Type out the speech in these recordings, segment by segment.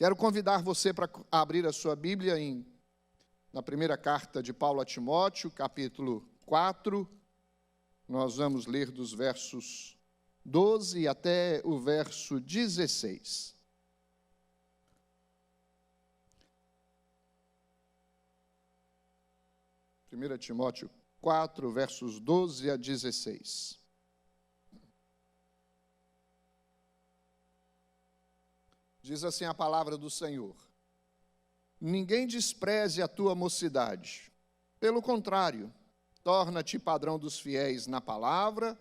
Quero convidar você para abrir a sua Bíblia na primeira carta de Paulo a Timóteo, capítulo 4. Nós vamos ler dos versos 12 até o verso 16. Primeira Timóteo 4, versos 12 a 16. Diz assim a palavra do Senhor: ninguém despreze a tua mocidade. Pelo contrário, torna-te padrão dos fiéis na palavra,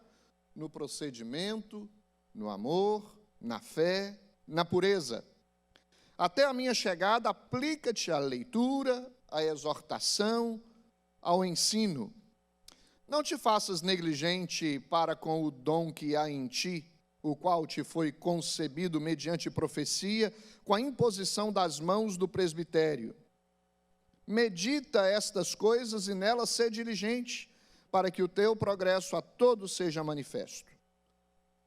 no procedimento, no amor, na fé, na pureza. Até a minha chegada, aplica-te à leitura, à exortação, ao ensino. Não te faças negligente para com o dom que há em ti, o qual te foi concebido mediante profecia, com a imposição das mãos do presbitério. Medita estas coisas e nelas sê diligente, para que o teu progresso a todos seja manifesto.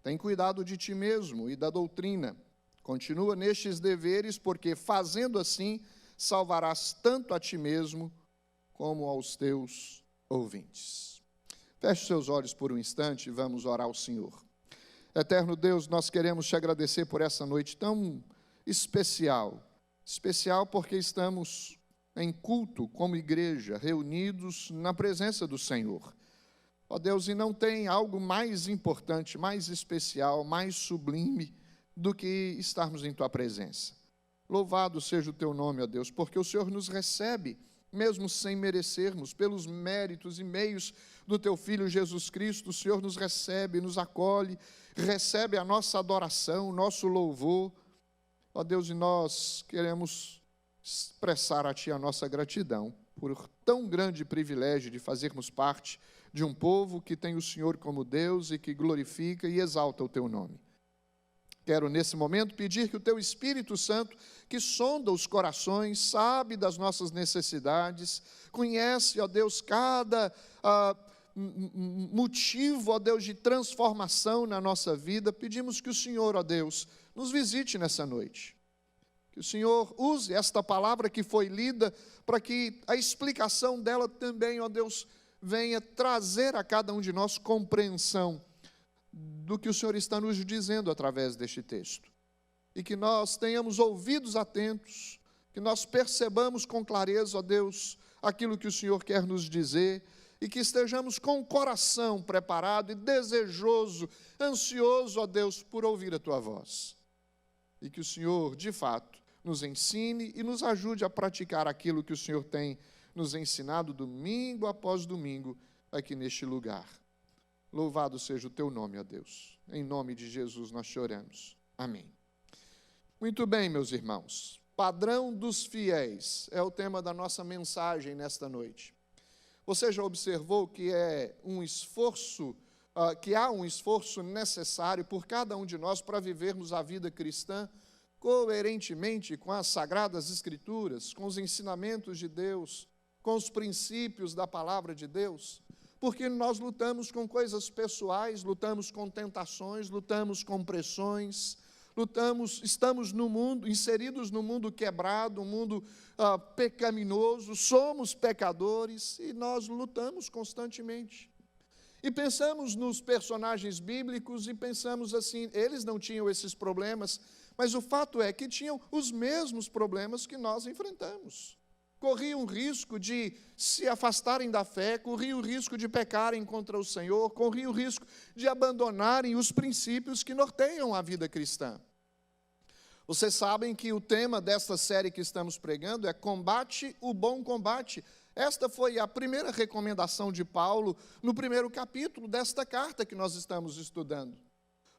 Tem cuidado de ti mesmo e da doutrina. Continua nestes deveres, porque fazendo assim, salvarás tanto a ti mesmo, como aos teus ouvintes. Feche seus olhos por um instante e vamos orar ao Senhor. Eterno Deus, nós queremos te agradecer por essa noite tão especial porque estamos em culto como igreja, reunidos na presença do Senhor. Ó Deus, e não tem algo mais importante, mais especial, mais sublime do que estarmos em tua presença. Louvado seja o teu nome, ó Deus, porque o Senhor nos recebe, mesmo sem merecermos, pelos méritos e meios do teu Filho Jesus Cristo. O Senhor nos recebe, nos acolhe, recebe a nossa adoração, o nosso louvor. Ó Deus, e nós queremos expressar a ti a nossa gratidão por tão grande privilégio de fazermos parte de um povo que tem o Senhor como Deus e que glorifica e exalta o teu nome. Quero, nesse momento, pedir que o teu Espírito Santo, que sonda os corações, sabe das nossas necessidades, conhece, ó Deus, cada motivo, ó Deus, de transformação na nossa vida. Pedimos que o Senhor, ó Deus, nos visite nessa noite. Que o Senhor use esta palavra que foi lida, para que a explicação dela também, ó Deus, venha trazer a cada um de nós compreensão do que o Senhor está nos dizendo através deste texto. E que nós tenhamos ouvidos atentos, que nós percebamos com clareza, ó Deus, aquilo que o Senhor quer nos dizer, e que estejamos com o coração preparado e desejoso, ansioso, ó Deus, por ouvir a tua voz. E que o Senhor, de fato, nos ensine e nos ajude a praticar aquilo que o Senhor tem nos ensinado domingo após domingo aqui neste lugar. Louvado seja o teu nome, ó Deus. Em nome de Jesus nós te oramos. Amém. Muito bem, meus irmãos. Padrão dos fiéis é o tema da nossa mensagem nesta noite. Você já observou que há um esforço necessário por cada um de nós para vivermos a vida cristã coerentemente com as Sagradas Escrituras, com os ensinamentos de Deus, com os princípios da palavra de Deus? Porque nós lutamos com coisas pessoais, lutamos com tentações, lutamos com pressões, estamos no mundo, inseridos no mundo quebrado, um mundo pecaminoso, somos pecadores e nós lutamos constantemente. E pensamos nos personagens bíblicos e pensamos assim, eles não tinham esses problemas, mas o fato é que tinham os mesmos problemas que nós enfrentamos. Corriam o risco de se afastarem da fé, corriam o risco de pecarem contra o Senhor, corriam o risco de abandonarem os princípios que norteiam a vida cristã. Vocês sabem que o tema desta série que estamos pregando é Combate o Bom Combate. Esta foi a primeira recomendação de Paulo no primeiro capítulo desta carta que nós estamos estudando.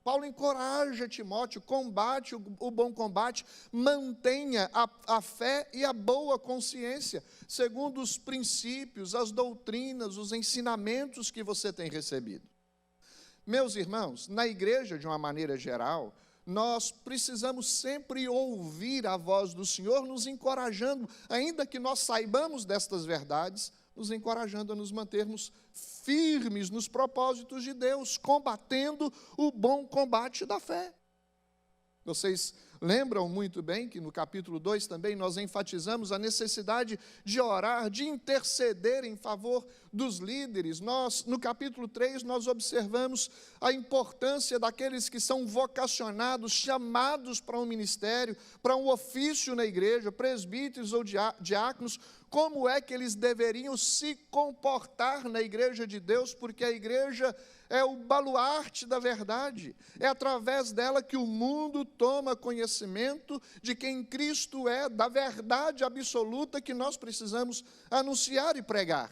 Paulo encoraja Timóteo, combate o bom combate, mantenha a fé e a boa consciência, segundo os princípios, as doutrinas, os ensinamentos que você tem recebido. Meus irmãos, na igreja, de uma maneira geral, nós precisamos sempre ouvir a voz do Senhor, nos encorajando, ainda que nós saibamos destas verdades, nos encorajando a nos mantermos firmes nos propósitos de Deus, combatendo o bom combate da fé. Vocês lembram muito bem que no capítulo 2 também nós enfatizamos a necessidade de orar, de interceder em favor dos líderes. No capítulo 3, nós observamos a importância daqueles que são vocacionados, chamados para um ministério, para um ofício na igreja, presbíteros ou diáconos, como é que eles deveriam se comportar na igreja de Deus, porque a igreja é o baluarte da verdade. É através dela que o mundo toma conhecimento de quem Cristo é, da verdade absoluta que nós precisamos anunciar e pregar.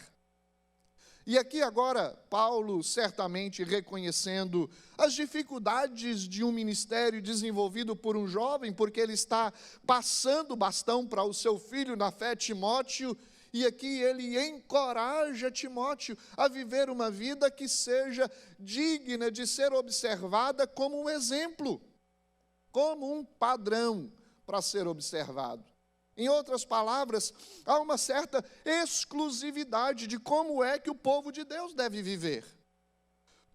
E aqui agora, Paulo, certamente reconhecendo as dificuldades de um ministério desenvolvido por um jovem, porque ele está passando o bastão para o seu filho na fé, Timóteo, e aqui ele encoraja Timóteo a viver uma vida que seja digna de ser observada como um exemplo, como um padrão para ser observado. Em outras palavras, há uma certa exclusividade de como é que o povo de Deus deve viver.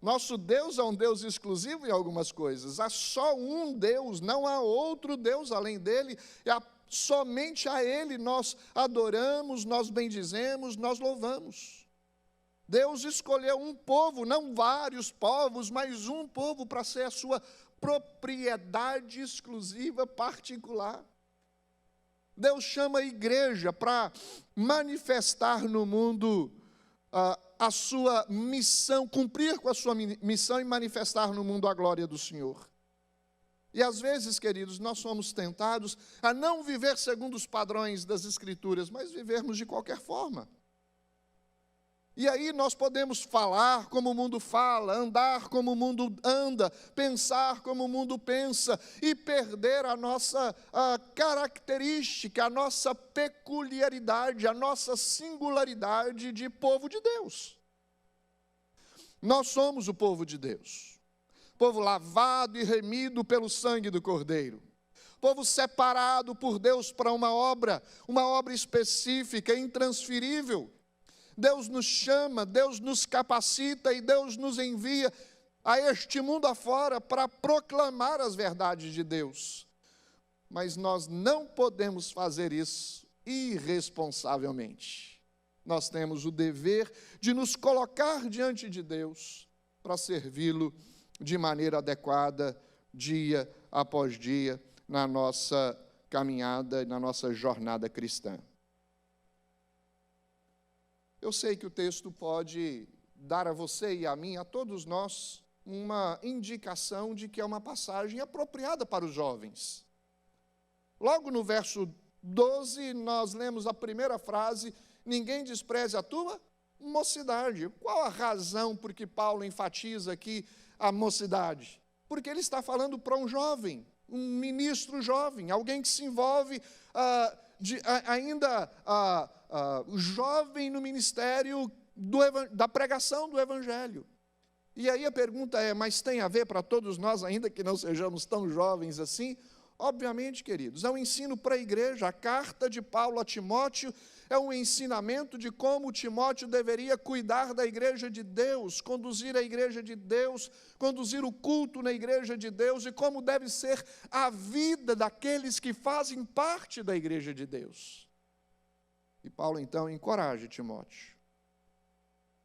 Nosso Deus é um Deus exclusivo em algumas coisas. Há só um Deus, não há outro Deus além dele. Somente a Ele nós adoramos, nós bendizemos, nós louvamos. Deus escolheu um povo, não vários povos, mas um povo para ser a sua propriedade exclusiva, particular. Deus chama a igreja para manifestar no mundo a sua missão, cumprir com a sua missão e manifestar no mundo a glória do Senhor. E às vezes, queridos, nós somos tentados a não viver segundo os padrões das Escrituras, mas vivermos de qualquer forma. E aí nós podemos falar como o mundo fala, andar como o mundo anda, pensar como o mundo pensa, e perder a nossa característica, a nossa peculiaridade, a nossa singularidade de povo de Deus. Nós somos o povo de Deus. Povo lavado e remido pelo sangue do Cordeiro. Povo separado por Deus para uma obra específica, intransferível. Deus nos chama, Deus nos capacita e Deus nos envia a este mundo afora para proclamar as verdades de Deus. Mas nós não podemos fazer isso irresponsavelmente. Nós temos o dever de nos colocar diante de Deus para servi-lo de maneira adequada, dia após dia, na nossa caminhada, na nossa jornada cristã. Eu sei que o texto pode dar a você e a mim, a todos nós, uma indicação de que é uma passagem apropriada para os jovens. Logo no verso 12, nós lemos a primeira frase: ninguém despreze a tua mocidade. Qual a razão por que Paulo enfatiza aqui a mocidade? Porque ele está falando para um jovem, um ministro jovem, alguém que se envolve jovem no ministério da pregação do Evangelho. E aí a pergunta é, mas tem a ver para todos nós, ainda que não sejamos tão jovens assim? Obviamente, queridos, é um ensino para a igreja. A carta de Paulo a Timóteo é um ensinamento de como Timóteo deveria cuidar da igreja de Deus, conduzir a igreja de Deus, conduzir o culto na igreja de Deus, e como deve ser a vida daqueles que fazem parte da igreja de Deus. E Paulo, então, encoraja Timóteo.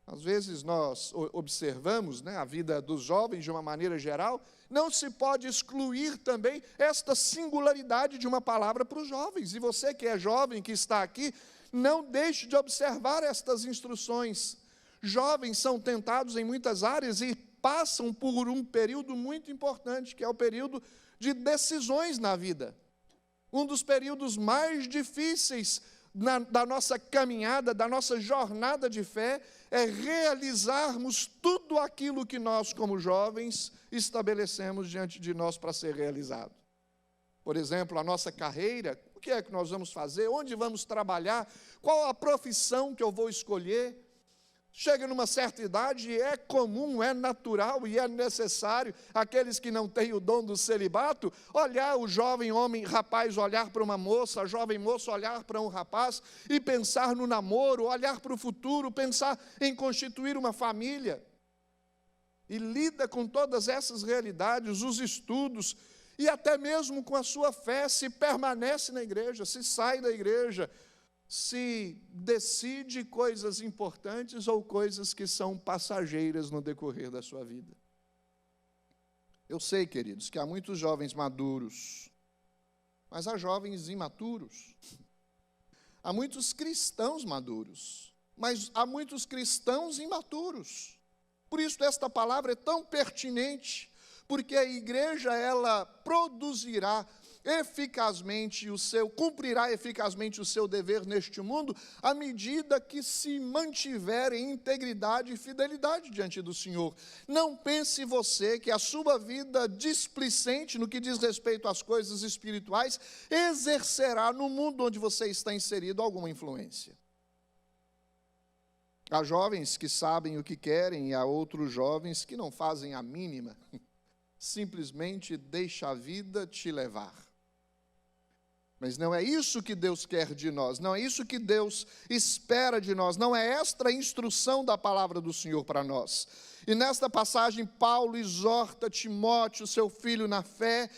Às vezes nós observamos, a vida dos jovens de uma maneira geral, não se pode excluir também esta singularidade de uma palavra para os jovens. E você que é jovem, que está aqui, não deixe de observar estas instruções. Jovens são tentados em muitas áreas e passam por um período muito importante, que é o período de decisões na vida. Um dos períodos mais difíceis da nossa caminhada, da nossa jornada de fé, é realizarmos tudo aquilo que nós, como jovens, estabelecemos diante de nós para ser realizado. Por exemplo, a nossa carreira, o que é que nós vamos fazer, onde vamos trabalhar, qual a profissão que eu vou escolher. Chega numa certa idade e é comum, é natural e é necessário aqueles que não têm o dom do celibato, olhar o jovem homem, rapaz, olhar para uma moça, a jovem moça olhar para um rapaz e pensar no namoro, olhar para o futuro, pensar em constituir uma família. E lida com todas essas realidades, os estudos, e até mesmo com a sua fé, se permanece na igreja, se sai da igreja, se decide coisas importantes ou coisas que são passageiras no decorrer da sua vida. Eu sei, queridos, que há muitos jovens maduros, mas há jovens imaturos. Há muitos cristãos maduros, mas há muitos cristãos imaturos. Por isso esta palavra é tão pertinente, porque a igreja, ela produzirá eficazmente cumprirá eficazmente o seu dever neste mundo, à medida que se mantiver em integridade e fidelidade diante do Senhor. Não pense você que a sua vida displicente no que diz respeito às coisas espirituais exercerá no mundo onde você está inserido alguma influência. Há jovens que sabem o que querem e há outros jovens que não fazem a mínima. Simplesmente deixa a vida te levar. Mas não é isso que Deus quer de nós, não é isso que Deus espera de nós, não é esta a instrução da palavra do Senhor para nós. E nesta passagem, Paulo exorta Timóteo, seu filho na fé,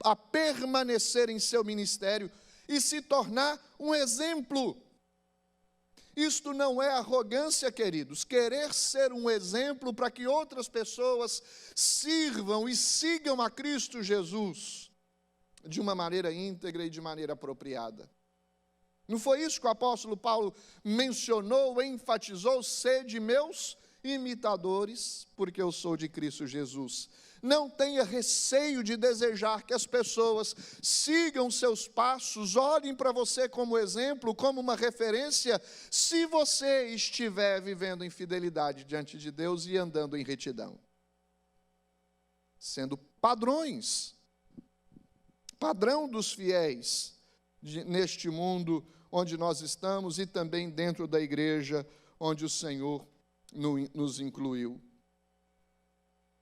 a permanecer em seu ministério e se tornar um exemplo. Isto não é arrogância, queridos, querer ser um exemplo para que outras pessoas sirvam e sigam a Cristo Jesus de uma maneira íntegra e de maneira apropriada. Não foi isso que o apóstolo Paulo mencionou, enfatizou? Sede meus imitadores, porque eu sou de Cristo Jesus. Não tenha receio de desejar que as pessoas sigam seus passos, olhem para você como exemplo, como uma referência, se você estiver vivendo em fidelidade diante de Deus e andando em retidão. Sendo padrão dos fiéis neste mundo onde nós estamos e também dentro da igreja onde o Senhor nos incluiu.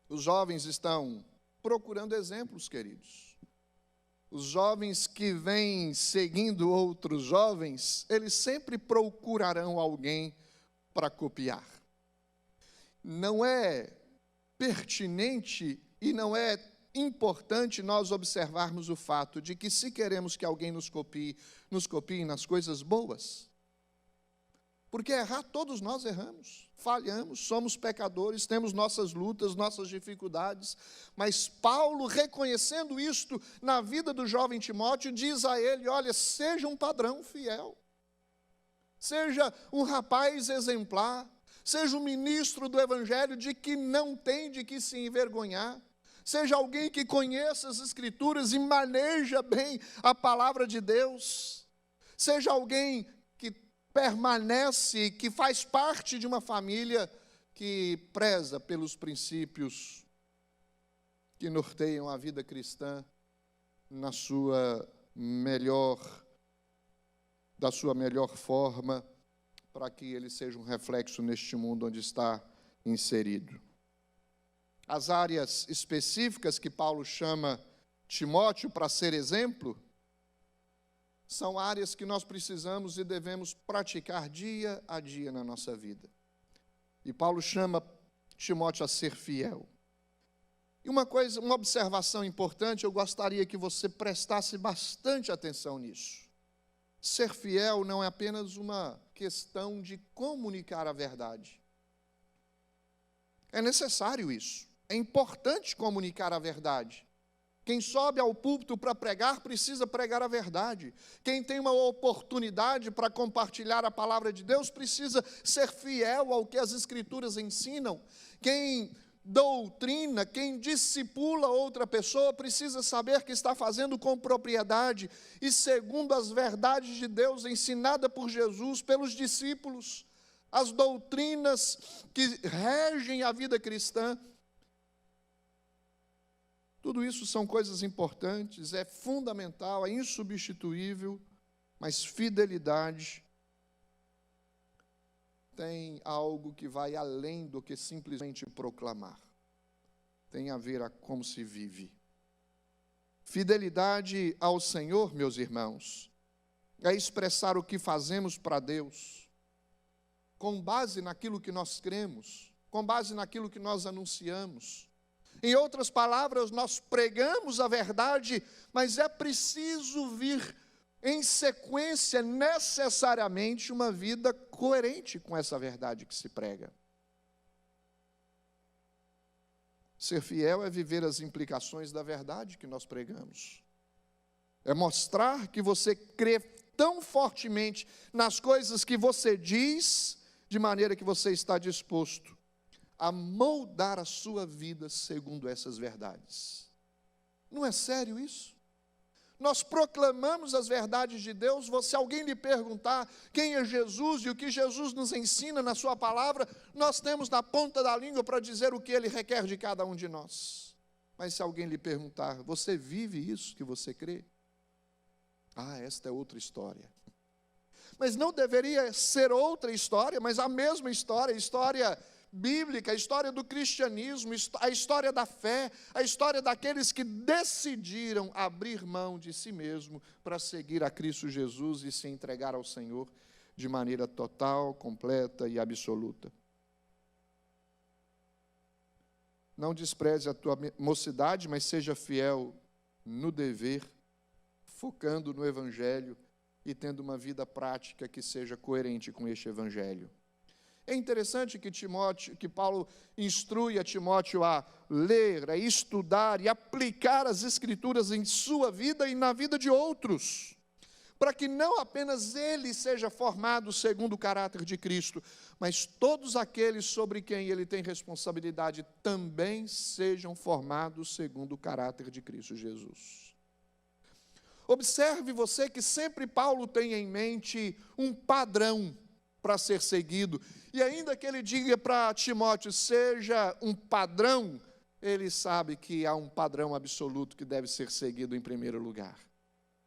Os jovens estão procurando exemplos, queridos. Os jovens que vêm seguindo outros jovens, eles sempre procurarão alguém para copiar. Não é pertinente e não é importante nós observarmos o fato de que, se queremos que alguém nos copie nas coisas boas. Porque errar, todos nós erramos, falhamos, somos pecadores, temos nossas lutas, nossas dificuldades. Mas Paulo, reconhecendo isto na vida do jovem Timóteo, diz a ele: olha, seja um padrão fiel, seja um rapaz exemplar, seja um ministro do Evangelho de que não tem de que se envergonhar. Seja alguém que conheça as Escrituras e maneja bem a palavra de Deus. Seja alguém que permanece, que faz parte de uma família que preza pelos princípios que norteiam a vida cristã da sua melhor forma, para que ele seja um reflexo neste mundo onde está inserido. As áreas específicas que Paulo chama Timóteo para ser exemplo, são áreas que nós precisamos e devemos praticar dia a dia na nossa vida. E Paulo chama Timóteo a ser fiel. E uma observação importante, eu gostaria que você prestasse bastante atenção nisso. Ser fiel não é apenas uma questão de comunicar a verdade. É necessário isso. É importante comunicar a verdade. Quem sobe ao púlpito para pregar, precisa pregar a verdade. Quem tem uma oportunidade para compartilhar a palavra de Deus, precisa ser fiel ao que as Escrituras ensinam. Quem doutrina, quem discipula outra pessoa, precisa saber que está fazendo com propriedade e segundo as verdades de Deus ensinadas por Jesus, pelos discípulos. As doutrinas que regem a vida cristã. Tudo isso são coisas importantes, é fundamental, é insubstituível, mas fidelidade tem algo que vai além do que simplesmente proclamar. Tem a ver com como se vive. Fidelidade ao Senhor, meus irmãos, é expressar o que fazemos para Deus, com base naquilo que nós cremos, com base naquilo que nós anunciamos. Em outras palavras, nós pregamos a verdade, mas é preciso vir em sequência, necessariamente, uma vida coerente com essa verdade que se prega. Ser fiel é viver as implicações da verdade que nós pregamos. É mostrar que você crê tão fortemente nas coisas que você diz, de maneira que você está disposto a moldar a sua vida segundo essas verdades. Não é sério isso? Nós proclamamos as verdades de Deus. Se alguém lhe perguntar quem é Jesus e o que Jesus nos ensina na sua palavra, nós temos na ponta da língua para dizer o que ele requer de cada um de nós. Mas se alguém lhe perguntar, você vive isso que você crê? Esta é outra história. Mas não deveria ser outra história, mas a mesma história, a história bíblica, a história do cristianismo, a história da fé, a história daqueles que decidiram abrir mão de si mesmo para seguir a Cristo Jesus e se entregar ao Senhor de maneira total, completa e absoluta. Não despreze a tua mocidade, mas seja fiel no dever, focando no Evangelho e tendo uma vida prática que seja coerente com este Evangelho. É interessante que Paulo instrui a Timóteo a ler, a estudar e aplicar as Escrituras em sua vida e na vida de outros, para que não apenas ele seja formado segundo o caráter de Cristo, mas todos aqueles sobre quem ele tem responsabilidade também sejam formados segundo o caráter de Cristo Jesus. Observe você que sempre Paulo tem em mente um padrão para ser seguido, e ainda que ele diga para Timóteo, seja um padrão, ele sabe que há um padrão absoluto que deve ser seguido em primeiro lugar,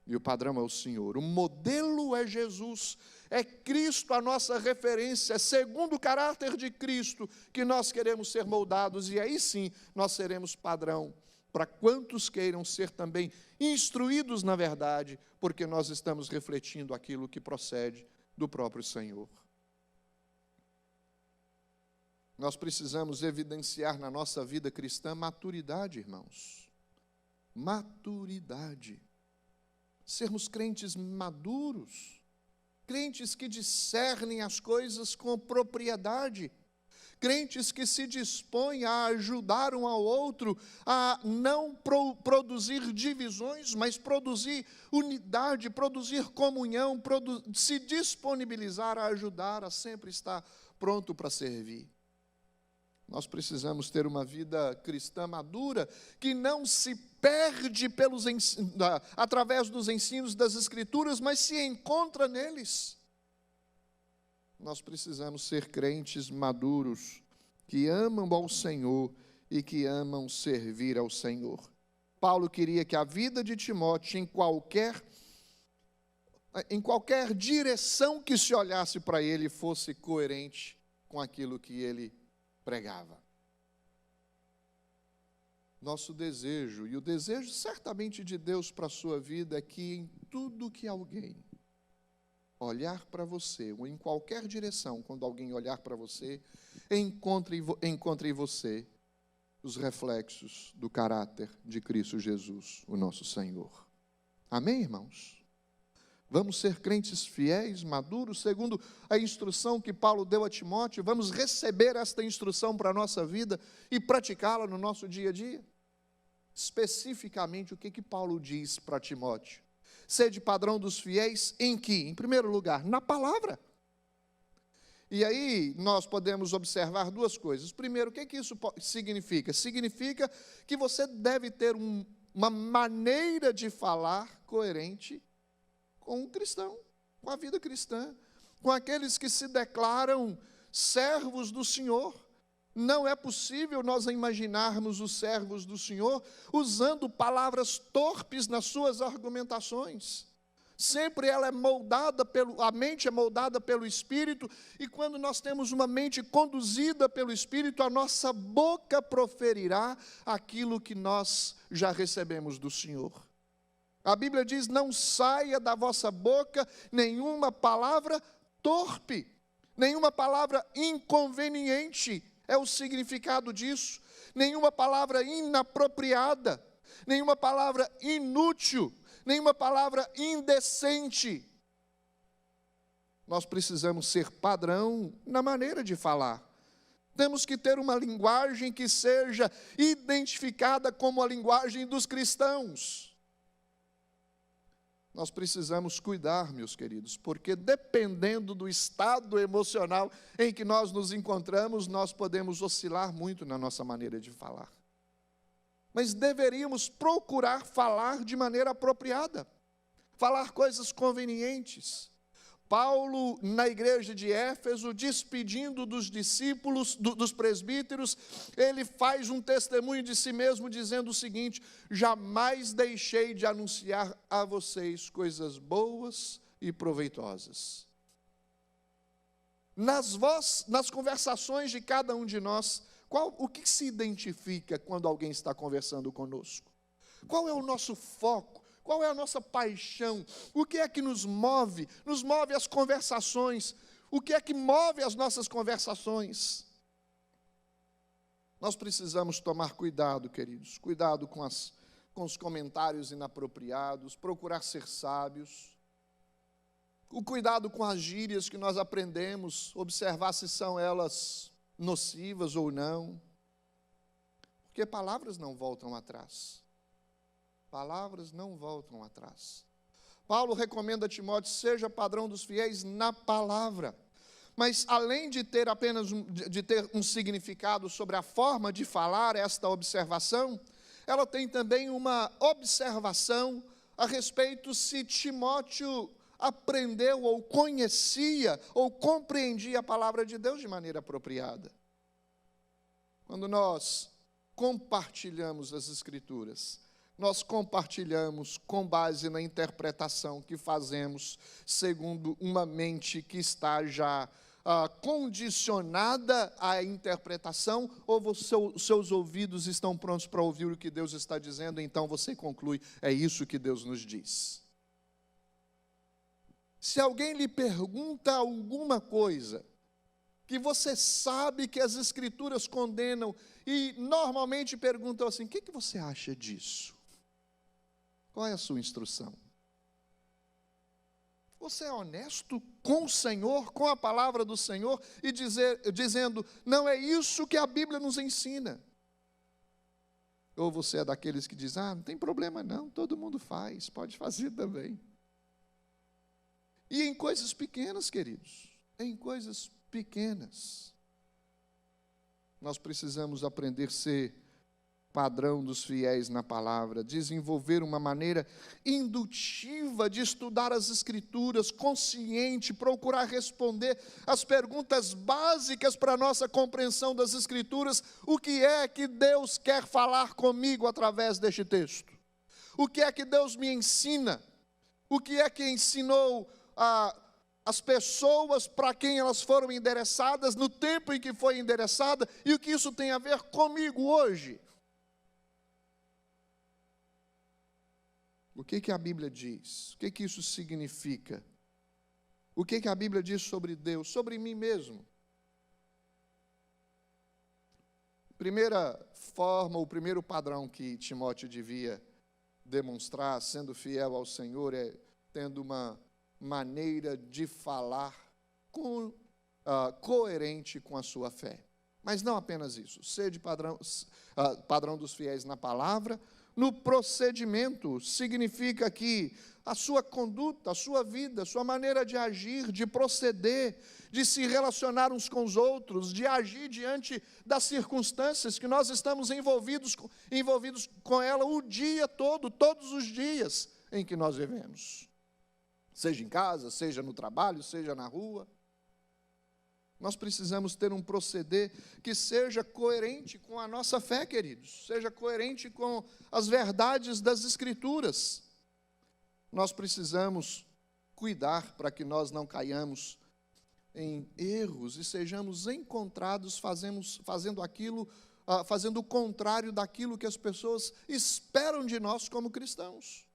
e o padrão é o Senhor, o modelo é Jesus, é Cristo a nossa referência, é segundo o caráter de Cristo que nós queremos ser moldados, e aí sim nós seremos padrão para quantos queiram ser também instruídos na verdade, porque nós estamos refletindo aquilo que procede do próprio Senhor. Nós precisamos evidenciar na nossa vida cristã maturidade, irmãos. Maturidade. Sermos crentes maduros, crentes que discernem as coisas com propriedade, crentes que se dispõem a ajudar um ao outro, a não produzir divisões, mas produzir unidade, produzir comunhão, se disponibilizar a ajudar, a sempre estar pronto para servir. Nós precisamos ter uma vida cristã madura, que não se perde através dos ensinos das Escrituras, mas se encontra neles. Nós precisamos ser crentes maduros, que amam ao Senhor e que amam servir ao Senhor. Paulo queria que a vida de Timóteo, em qualquer direção que se olhasse para ele, fosse coerente com aquilo que ele pregava. Nosso desejo, e o desejo certamente de Deus para a sua vida, é que em tudo que alguém olhar para você, ou em qualquer direção, quando alguém olhar para você, encontre em você os reflexos do caráter de Cristo Jesus, o nosso Senhor. Amém, irmãos? Vamos ser crentes fiéis, maduros, segundo a instrução que Paulo deu a Timóteo. Vamos receber esta instrução para a nossa vida e praticá-la no nosso dia a dia. Especificamente, o que Paulo diz para Timóteo? Sede padrão dos fiéis em que? Em primeiro lugar, na palavra. E aí nós podemos observar duas coisas. Primeiro, o que isso significa? Significa que você deve ter uma maneira de falar coerente com um cristão, com a vida cristã, com aqueles que se declaram servos do Senhor. Não é possível nós imaginarmos os servos do Senhor usando palavras torpes nas suas argumentações. Sempre ela é moldada a mente é moldada pelo Espírito, e quando nós temos uma mente conduzida pelo Espírito, a nossa boca proferirá aquilo que nós já recebemos do Senhor. A Bíblia diz, não saia da vossa boca nenhuma palavra torpe, nenhuma palavra inconveniente. é o significado disso. Nenhuma palavra inapropriada, nenhuma palavra inútil, nenhuma palavra indecente. Nós precisamos ser padrão na maneira de falar. Temos que ter uma linguagem que seja identificada como a linguagem dos cristãos. Nós precisamos cuidar, meus queridos, porque dependendo do estado emocional em que nós nos encontramos, nós podemos oscilar muito na nossa maneira de falar. Mas deveríamos procurar falar de maneira apropriada, falar coisas convenientes. Paulo, na igreja de Éfeso, despedindo dos discípulos, dos presbíteros, ele faz um testemunho de si mesmo, dizendo o seguinte: jamais deixei de anunciar a vocês coisas boas e proveitosas. Nas conversações de cada um de nós, o que se identifica quando alguém está conversando conosco? Qual é o nosso foco? Qual é a nossa paixão? O que é que nos move? Nos move as conversações. O que é que move as nossas conversações? Nós precisamos tomar cuidado, queridos. Cuidado com os comentários inapropriados, procurar ser sábios. O cuidado com as gírias que nós aprendemos, observar se são elas nocivas ou não. Porque palavras não voltam atrás. Palavras não voltam atrás. Paulo recomenda a Timóteo: seja padrão dos fiéis na palavra. Mas além de ter um significado sobre a forma de falar, esta observação, ela tem também uma observação a respeito se Timóteo aprendeu ou conhecia ou compreendia a palavra de Deus de maneira apropriada. Quando nós compartilhamos as Escrituras, nós compartilhamos com base na interpretação que fazemos, segundo uma mente que está já condicionada à interpretação, ou seus ouvidos estão prontos para ouvir o que Deus está dizendo, então você conclui: é isso que Deus nos diz. Se alguém lhe pergunta alguma coisa que você sabe que as Escrituras condenam, e normalmente perguntam assim: o que você acha disso? Qual é a sua instrução? Você é honesto com o Senhor, com a palavra do Senhor, e dizendo: não é isso que a Bíblia nos ensina? Ou você é daqueles que diz: não tem problema não, todo mundo faz, pode fazer também. E em coisas pequenas, queridos, em coisas pequenas, nós precisamos aprender a ser padrão dos fiéis na palavra, desenvolver uma maneira indutiva de estudar as Escrituras, consciente, procurar responder as perguntas básicas para a nossa compreensão das Escrituras. O que é que Deus quer falar comigo através deste texto? O que é que Deus me ensina? O que é que ensinou as pessoas para quem elas foram endereçadas, no tempo em que foi endereçada, e o que isso tem a ver comigo hoje? O que a Bíblia diz? O que isso significa? O que a Bíblia diz sobre Deus, sobre mim mesmo? Primeira forma, o primeiro padrão que Timóteo devia demonstrar, sendo fiel ao Senhor, é tendo uma maneira de falar coerente com a sua fé. Mas não apenas isso, sede padrão dos fiéis na palavra. No procedimento, significa que a sua conduta, a sua vida, a sua maneira de agir, de proceder, de se relacionar uns com os outros, de agir diante das circunstâncias que nós estamos envolvidos com ela o dia todo, todos os dias em que nós vivemos. Seja em casa, seja no trabalho, seja na rua. Nós precisamos ter um proceder que seja coerente com a nossa fé, queridos, seja coerente com as verdades das Escrituras. Nós precisamos cuidar para que nós não caiamos em erros e sejamos encontrados fazendo o contrário daquilo que as pessoas esperam de nós como cristãos.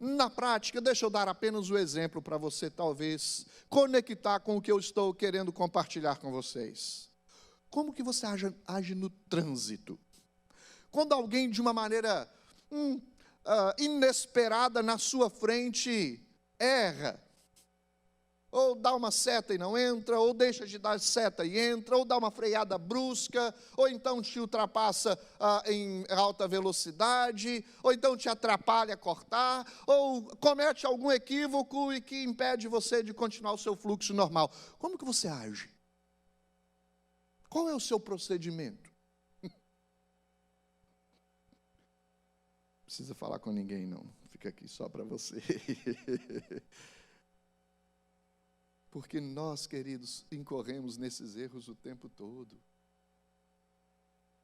Na prática, deixa eu dar apenas o exemplo para você, talvez, conectar com o que eu estou querendo compartilhar com vocês. Como que você age no trânsito? Quando alguém, de uma maneira inesperada na sua frente, erra, ou dá uma seta e não entra, ou deixa de dar seta e entra, ou dá uma freada brusca, ou então te ultrapassa em alta velocidade, ou então te atrapalha a cortar, ou comete algum equívoco e que impede você de continuar o seu fluxo normal. Como que você age? Qual é o seu procedimento? Não precisa falar com ninguém, não. Fica aqui só para você. Porque nós, queridos, incorremos nesses erros o tempo todo.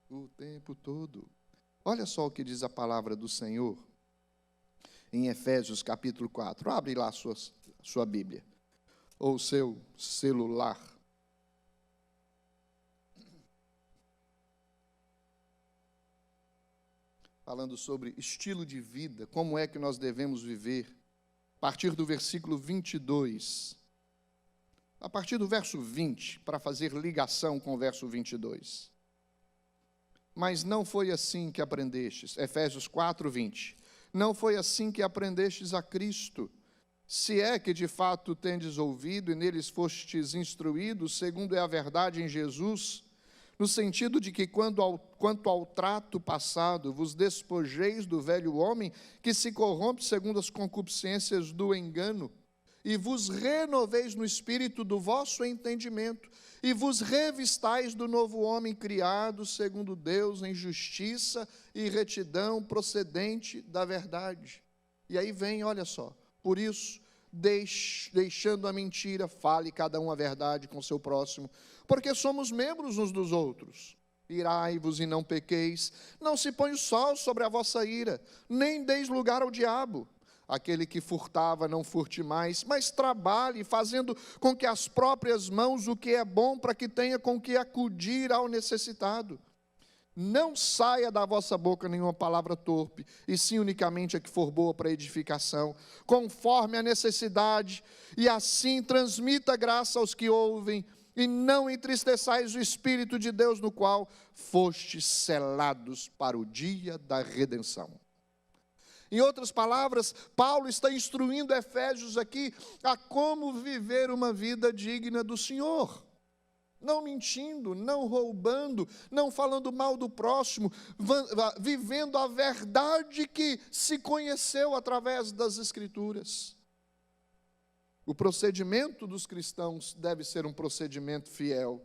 O tempo todo. Olha só o que diz a palavra do Senhor em Efésios capítulo 4. Abre lá a sua Bíblia, ou o seu celular. Falando sobre estilo de vida, como é que nós devemos viver. A partir do versículo 22. A partir do verso 20, para fazer ligação com o verso 22. Mas não foi assim que aprendestes, Efésios 4, 20. Não foi assim que aprendestes a Cristo, se é que de fato tendes ouvido e neles fostes instruídos, segundo é a verdade em Jesus, no sentido de que quanto ao trato passado, vos despojeis do velho homem, que se corrompe segundo as concupiscências do engano, e vos renoveis no espírito do vosso entendimento, e vos revistais do novo homem criado, segundo Deus, em justiça e retidão procedente da verdade. E aí vem, olha só, por isso, deixando a mentira, fale cada um a verdade com seu próximo, porque somos membros uns dos outros. Irai-vos e não pequeis, não se põe o sol sobre a vossa ira, nem deis lugar ao diabo. Aquele que furtava, não furte mais, mas trabalhe, fazendo com que as próprias mãos o que é bom, para que tenha com que acudir ao necessitado. Não saia da vossa boca nenhuma palavra torpe, e sim unicamente a que for boa para edificação, conforme a necessidade, e assim transmita graça aos que ouvem, e não entristeçais o Espírito de Deus, no qual fostes selados para o dia da redenção. Em outras palavras, Paulo está instruindo Efésios aqui a como viver uma vida digna do Senhor. Não mentindo, não roubando, não falando mal do próximo, vivendo a verdade que se conheceu através das Escrituras. O procedimento dos cristãos deve ser um procedimento fiel.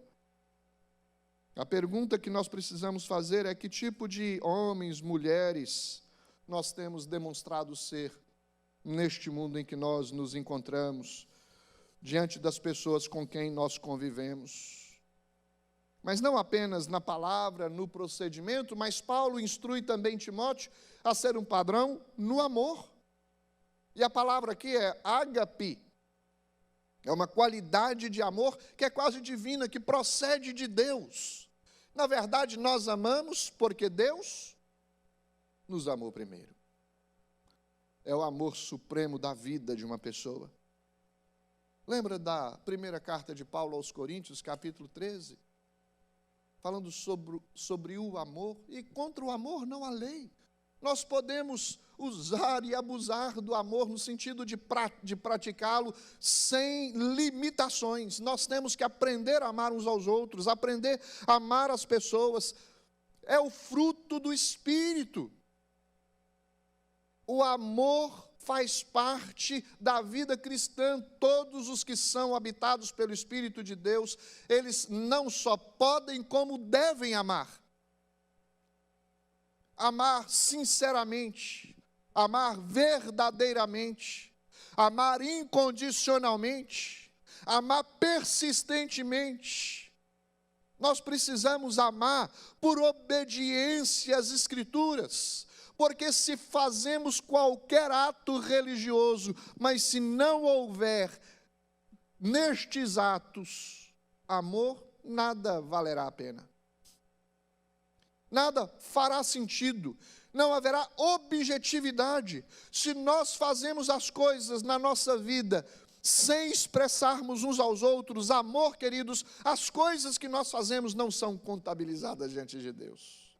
A pergunta que nós precisamos fazer é: que tipo de homens, mulheres nós temos demonstrado ser neste mundo em que nós nos encontramos, diante das pessoas com quem nós convivemos? Mas não apenas na palavra, no procedimento, mas Paulo instrui também Timóteo a ser um padrão no amor. E a palavra aqui é ágape. É uma qualidade de amor que é quase divina, que procede de Deus. Na verdade, nós amamos porque Deus nos amou primeiro. É o amor supremo da vida de uma pessoa. Lembra da primeira carta de Paulo aos Coríntios, capítulo 13? Falando sobre o amor, e contra o amor não há lei. Nós podemos usar e abusar do amor no sentido de praticá-lo sem limitações. Nós temos que aprender a amar uns aos outros, aprender a amar as pessoas. É o fruto do Espírito. O amor faz parte da vida cristã. Todos os que são habitados pelo Espírito de Deus, eles não só podem, como devem amar. Amar sinceramente, amar verdadeiramente, amar incondicionalmente, amar persistentemente. Nós precisamos amar por obediência às Escrituras. Porque se fazemos qualquer ato religioso, mas se não houver nestes atos amor, nada valerá a pena. Nada fará sentido, não haverá objetividade. Se nós fazemos as coisas na nossa vida sem expressarmos uns aos outros amor, queridos, as coisas que nós fazemos não são contabilizadas diante de Deus.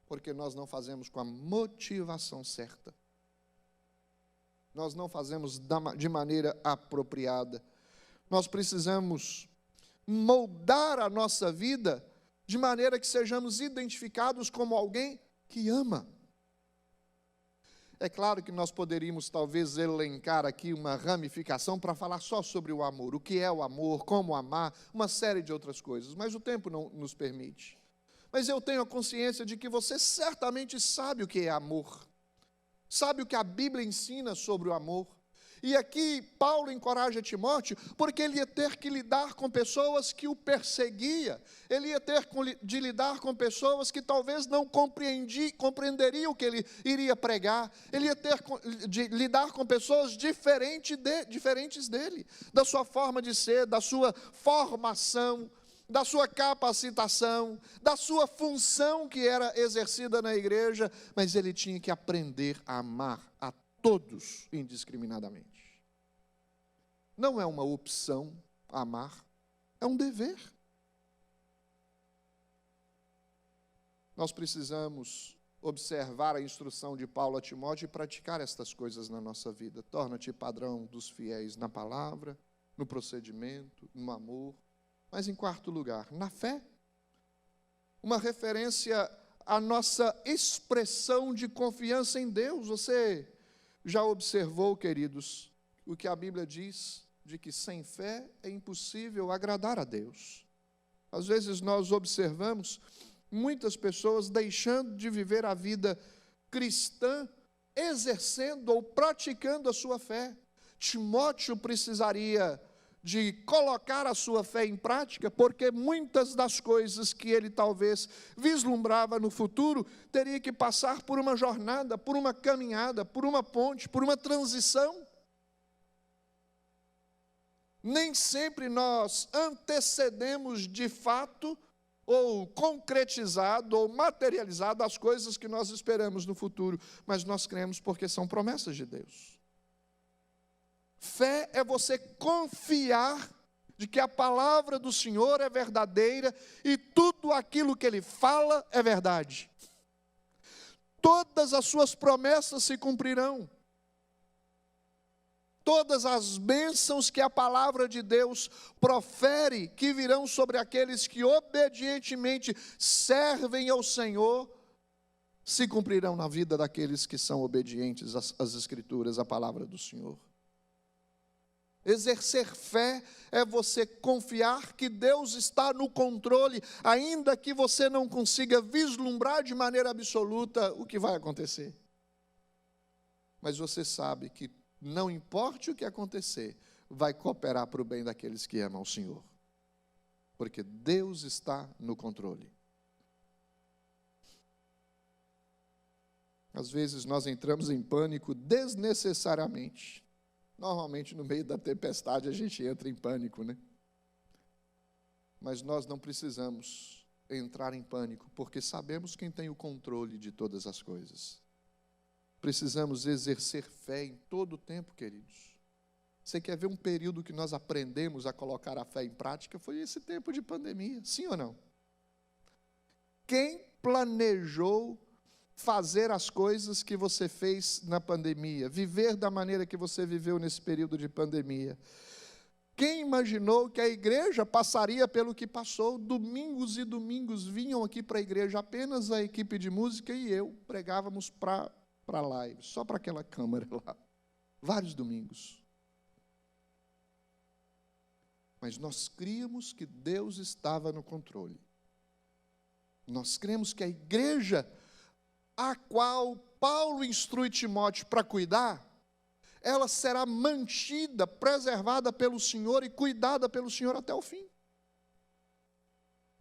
Porque nós não fazemos com a motivação certa. Nós não fazemos de maneira apropriada. Nós precisamos moldar a nossa vida de maneira que sejamos identificados como alguém que ama. É claro que nós poderíamos talvez elencar aqui uma ramificação para falar só sobre o amor, o que é o amor, como amar, uma série de outras coisas, mas o tempo não nos permite. Mas eu tenho a consciência de que você certamente sabe o que é amor, sabe o que a Bíblia ensina sobre o amor. E aqui Paulo encoraja Timóteo, porque ele ia ter que lidar com pessoas que o perseguiam, ele ia ter de lidar com pessoas que talvez não compreenderiam o que ele iria pregar, ele ia ter de lidar com pessoas diferentes dele, da sua forma de ser, da sua formação, da sua capacitação, da sua função que era exercida na igreja, mas ele tinha que aprender a amar a todos indiscriminadamente. Não é uma opção amar, é um dever. Nós precisamos observar a instrução de Paulo a Timóteo e praticar estas coisas na nossa vida. Torna-te padrão dos fiéis na palavra, no procedimento, no amor. Mas em quarto lugar, na fé. Uma referência à nossa expressão de confiança em Deus. Você já observou, queridos, o que a Bíblia diz, de que sem fé é impossível agradar a Deus. Às vezes nós observamos muitas pessoas deixando de viver a vida cristã, exercendo ou praticando a sua fé. Timóteo precisaria de colocar a sua fé em prática, porque muitas das coisas que ele talvez vislumbrava no futuro, teria que passar por uma jornada, por uma caminhada, por uma ponte, por uma transição. Nem sempre nós antecedemos de fato, ou concretizado, ou materializado as coisas que nós esperamos no futuro, mas nós cremos porque são promessas de Deus. Fé é você confiar de que a palavra do Senhor é verdadeira e tudo aquilo que Ele fala é verdade. Todas as suas promessas se cumprirão. Todas as bênçãos que a palavra de Deus profere, que virão sobre aqueles que obedientemente servem ao Senhor, se cumprirão na vida daqueles que são obedientes às Escrituras, à palavra do Senhor. Exercer fé é você confiar que Deus está no controle, ainda que você não consiga vislumbrar de maneira absoluta o que vai acontecer. Mas você sabe que não importe o que acontecer, vai cooperar para o bem daqueles que amam o Senhor. Porque Deus está no controle. Às vezes nós entramos em pânico desnecessariamente. Normalmente no meio da tempestade a gente entra em pânico, né? Mas nós não precisamos entrar em pânico, porque sabemos quem tem o controle de todas as coisas. Precisamos exercer fé em todo o tempo, queridos. Você quer ver um período que nós aprendemos a colocar a fé em prática? Foi esse tempo de pandemia, sim ou não? Quem planejou fazer as coisas que você fez na pandemia, viver da maneira que você viveu nesse período de pandemia? Quem imaginou que a igreja passaria pelo que passou? Domingos e domingos vinham aqui para a igreja, apenas a equipe de música e eu pregávamos para live, só para aquela câmera lá, vários domingos. Mas nós críamos que Deus estava no controle. Nós cremos que a igreja a qual Paulo instrui Timóteo para cuidar, ela será mantida, preservada pelo Senhor e cuidada pelo Senhor até o fim.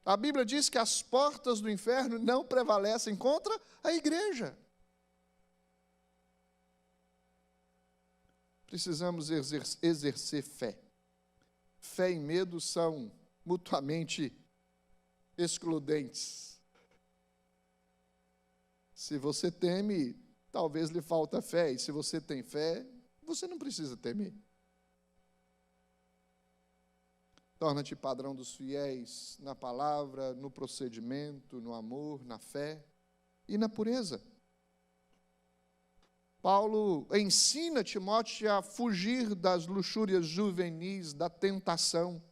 A Bíblia diz que as portas do inferno não prevalecem contra a igreja. Precisamos exercer fé. Fé e medo são mutuamente excludentes. Se você teme, talvez lhe falta fé, e se você tem fé, você não precisa temer. Torna-te padrão dos fiéis na palavra, no procedimento, no amor, na fé e na pureza. Paulo ensina Timóteo a fugir das luxúrias juvenis, da tentação.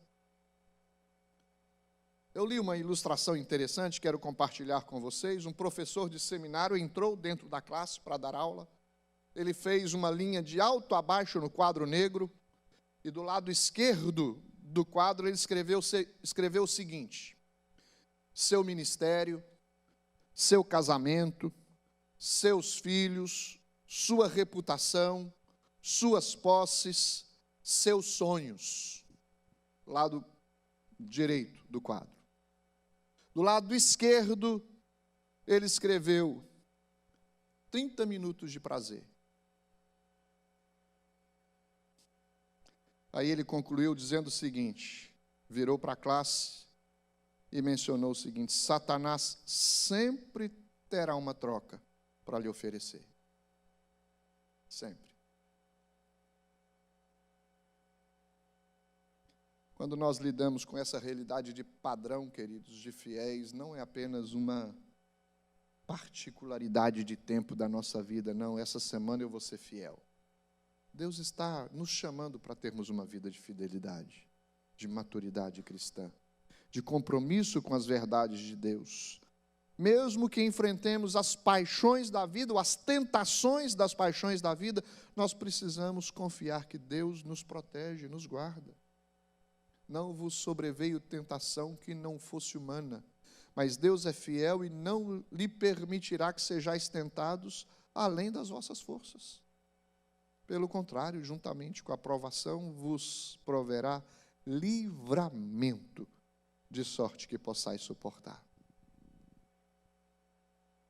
Eu li uma ilustração interessante, quero compartilhar com vocês. Um professor de seminário entrou dentro da classe para dar aula. Ele fez uma linha de alto a baixo no quadro negro, e do lado esquerdo do quadro ele escreveu o seguinte: seu ministério, seu casamento, seus filhos, sua reputação, suas posses, seus sonhos. Lado direito do quadro. Do lado esquerdo, ele escreveu 30 minutos de prazer. Aí ele concluiu dizendo o seguinte, virou para a classe e mencionou o seguinte: Satanás sempre terá uma troca para lhe oferecer. Sempre. Quando nós lidamos com essa realidade de padrão, queridos, de fiéis, não é apenas uma particularidade de tempo da nossa vida, não, essa semana eu vou ser fiel. Deus está nos chamando para termos uma vida de fidelidade, de maturidade cristã, de compromisso com as verdades de Deus. Mesmo que enfrentemos as paixões da vida, ou as tentações das paixões da vida, nós precisamos confiar que Deus nos protege, nos guarda. Não vos sobreveio tentação que não fosse humana, mas Deus é fiel e não lhe permitirá que sejais tentados além das vossas forças. Pelo contrário, juntamente com a provação, vos proverá livramento, de sorte que possais suportar.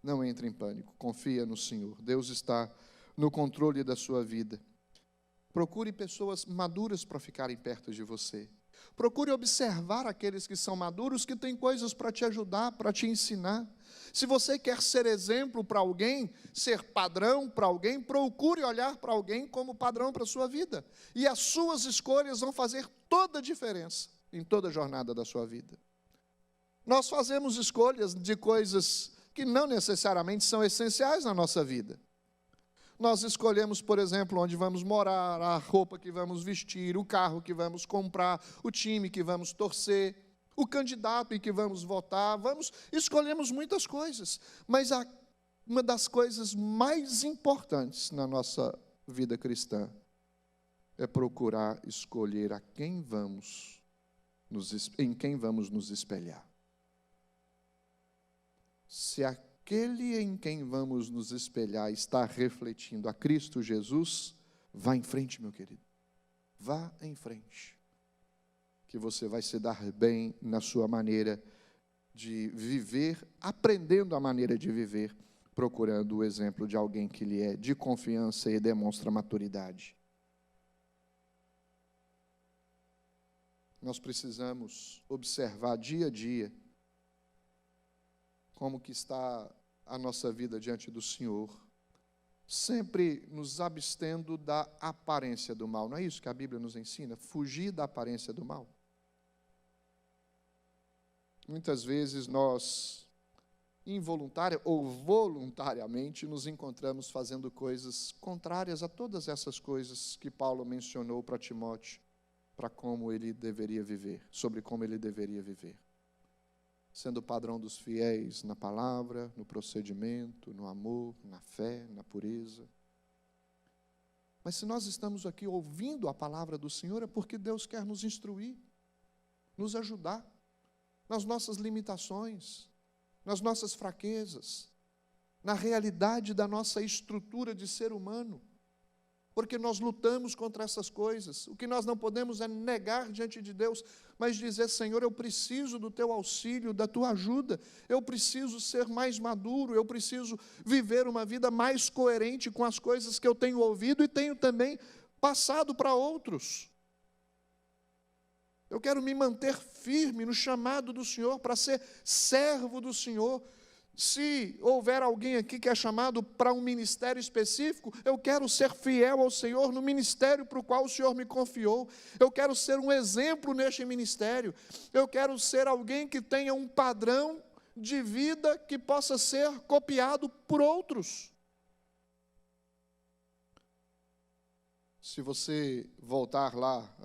Não entre em pânico, confia no Senhor. Deus está no controle da sua vida. Procure pessoas maduras para ficarem perto de você. Procure observar aqueles que são maduros, que têm coisas para te ajudar, para te ensinar. Se você quer ser exemplo para alguém, ser padrão para alguém, procure olhar para alguém como padrão para a sua vida. E as suas escolhas vão fazer toda a diferença em toda a jornada da sua vida. Nós fazemos escolhas de coisas que não necessariamente são essenciais na nossa vida. Nós escolhemos, por exemplo, onde vamos morar, a roupa que vamos vestir, o carro que vamos comprar, o time que vamos torcer, o candidato em que vamos votar, escolhemos muitas coisas, mas uma das coisas mais importantes na nossa vida cristã é procurar escolher em quem vamos nos espelhar. Se aquele em quem vamos nos espelhar está refletindo a Cristo Jesus, vá em frente, meu querido. Vá em frente. Que você vai se dar bem na sua maneira de viver, aprendendo a maneira de viver, procurando o exemplo de alguém que lhe é de confiança e demonstra maturidade. Nós precisamos observar dia a dia como que está a nossa vida diante do Senhor, sempre nos abstendo da aparência do mal. Não é isso que a Bíblia nos ensina? Fugir da aparência do mal. Muitas vezes nós, involuntária ou voluntariamente, nos encontramos fazendo coisas contrárias a todas essas coisas que Paulo mencionou para Timóteo, para como ele deveria viver, sobre como ele deveria viver. Sendo o padrão dos fiéis na palavra, no procedimento, no amor, na fé, na pureza. Mas se nós estamos aqui ouvindo a palavra do Senhor, é porque Deus quer nos instruir, nos ajudar nas nossas limitações, nas nossas fraquezas, na realidade da nossa estrutura de ser humano. Porque nós lutamos contra essas coisas. O que nós não podemos é negar diante de Deus, mas dizer: Senhor, eu preciso do teu auxílio, da tua ajuda, eu preciso ser mais maduro, eu preciso viver uma vida mais coerente com as coisas que eu tenho ouvido e tenho também passado para outros. Eu quero me manter firme no chamado do Senhor, para ser servo do Senhor, Se houver alguém aqui que é chamado para um ministério específico, eu quero ser fiel ao Senhor no ministério para o qual o Senhor me confiou. Eu quero ser um exemplo neste ministério. Eu quero ser alguém que tenha um padrão de vida que possa ser copiado por outros. Se você voltar lá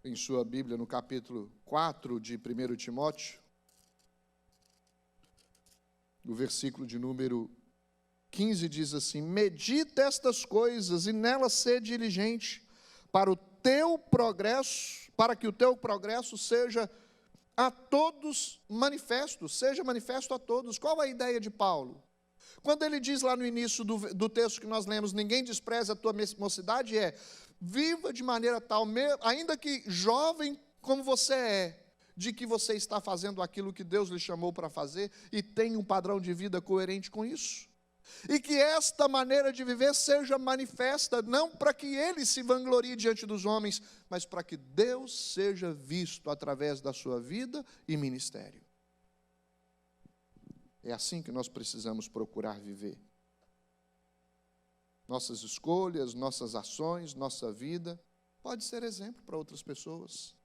em sua Bíblia, no capítulo 4 de 1 Timóteo, o versículo de número 15 diz assim: medita estas coisas e nelas sê diligente, para que o teu progresso seja a todos manifesto, seja manifesto a todos. Qual a ideia de Paulo? Quando ele diz lá no início do texto que nós lemos, ninguém despreza a tua mocidade, viva de maneira tal, ainda que jovem como você é, de que você está fazendo aquilo que Deus lhe chamou para fazer e tem um padrão de vida coerente com isso. E que esta maneira de viver seja manifesta, não para que ele se vanglorie diante dos homens, mas para que Deus seja visto através da sua vida e ministério. É assim que nós precisamos procurar viver. Nossas escolhas, nossas ações, nossa vida, pode ser exemplo para outras pessoas.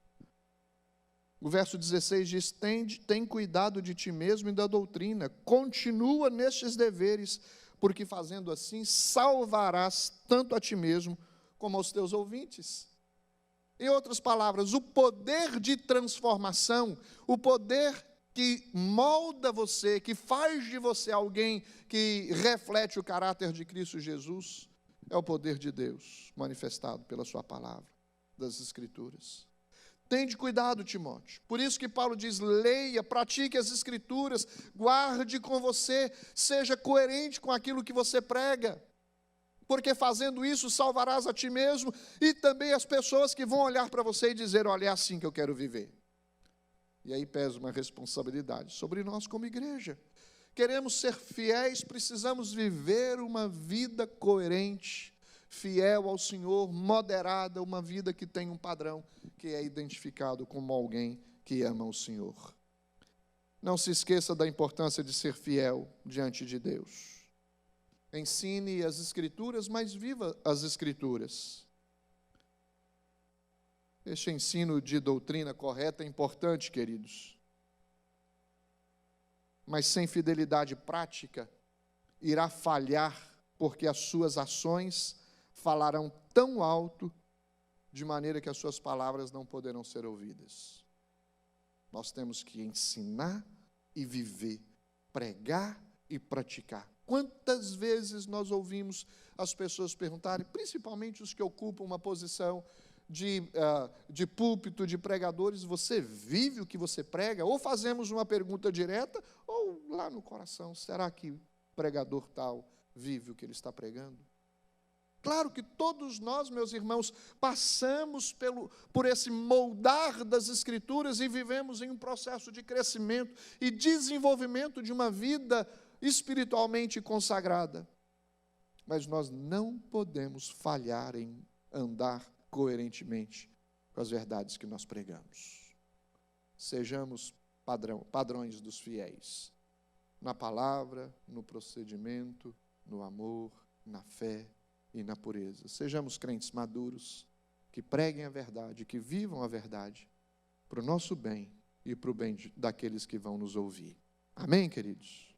O verso 16 diz: tem cuidado de ti mesmo e da doutrina, continua nestes deveres, porque fazendo assim salvarás tanto a ti mesmo como aos teus ouvintes. Em outras palavras, o poder de transformação, o poder que molda você, que faz de você alguém que reflete o caráter de Cristo Jesus, é o poder de Deus manifestado pela sua palavra, das Escrituras. Tende cuidado, Timóteo. Por isso que Paulo diz: leia, pratique as Escrituras, guarde com você, seja coerente com aquilo que você prega, porque fazendo isso salvarás a ti mesmo e também as pessoas que vão olhar para você e dizer: olha, é assim que eu quero viver. E aí pesa uma responsabilidade sobre nós como igreja. Queremos ser fiéis, precisamos viver uma vida coerente, fiel ao Senhor, moderada, uma vida que tem um padrão, que é identificado como alguém que ama o Senhor. Não se esqueça da importância de ser fiel diante de Deus. Ensine as Escrituras, mas viva as Escrituras. Este ensino de doutrina correta é importante, queridos. Mas sem fidelidade prática, irá falhar, porque as suas ações falarão tão alto, de maneira que as suas palavras não poderão ser ouvidas. Nós temos que ensinar e viver, pregar e praticar. Quantas vezes nós ouvimos as pessoas perguntarem, principalmente os que ocupam uma posição de púlpito, de pregadores: você vive o que você prega? Ou fazemos uma pergunta direta, ou lá no coração: será que o pregador tal vive o que ele está pregando? Claro que todos nós, meus irmãos, passamos por esse moldar das Escrituras e vivemos em um processo de crescimento e desenvolvimento de uma vida espiritualmente consagrada. Mas nós não podemos falhar em andar coerentemente com as verdades que nós pregamos. Sejamos padrões dos fiéis, na palavra, no procedimento, no amor, na fé e na pureza. Sejamos crentes maduros, que preguem a verdade, que vivam a verdade, para o nosso bem e para o bem daqueles que vão nos ouvir. Amém, queridos?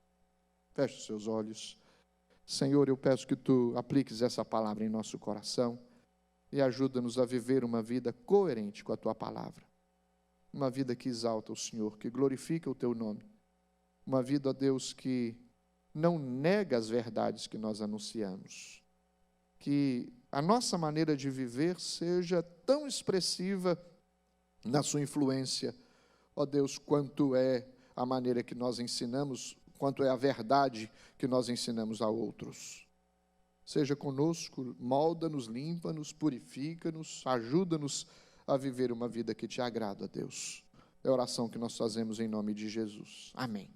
Feche os seus olhos. Senhor, eu peço que Tu apliques essa palavra em nosso coração e ajuda-nos a viver uma vida coerente com a Tua palavra. Uma vida que exalta o Senhor, que glorifica o Teu nome. Uma vida, ó Deus, que não nega as verdades que nós anunciamos. Que a nossa maneira de viver seja tão expressiva na sua influência, ó Deus, quanto é a maneira que nós ensinamos, quanto é a verdade que nós ensinamos a outros. Seja conosco, molda-nos, limpa-nos, purifica-nos, ajuda-nos a viver uma vida que te agrada, Deus. É a oração que nós fazemos em nome de Jesus. Amém.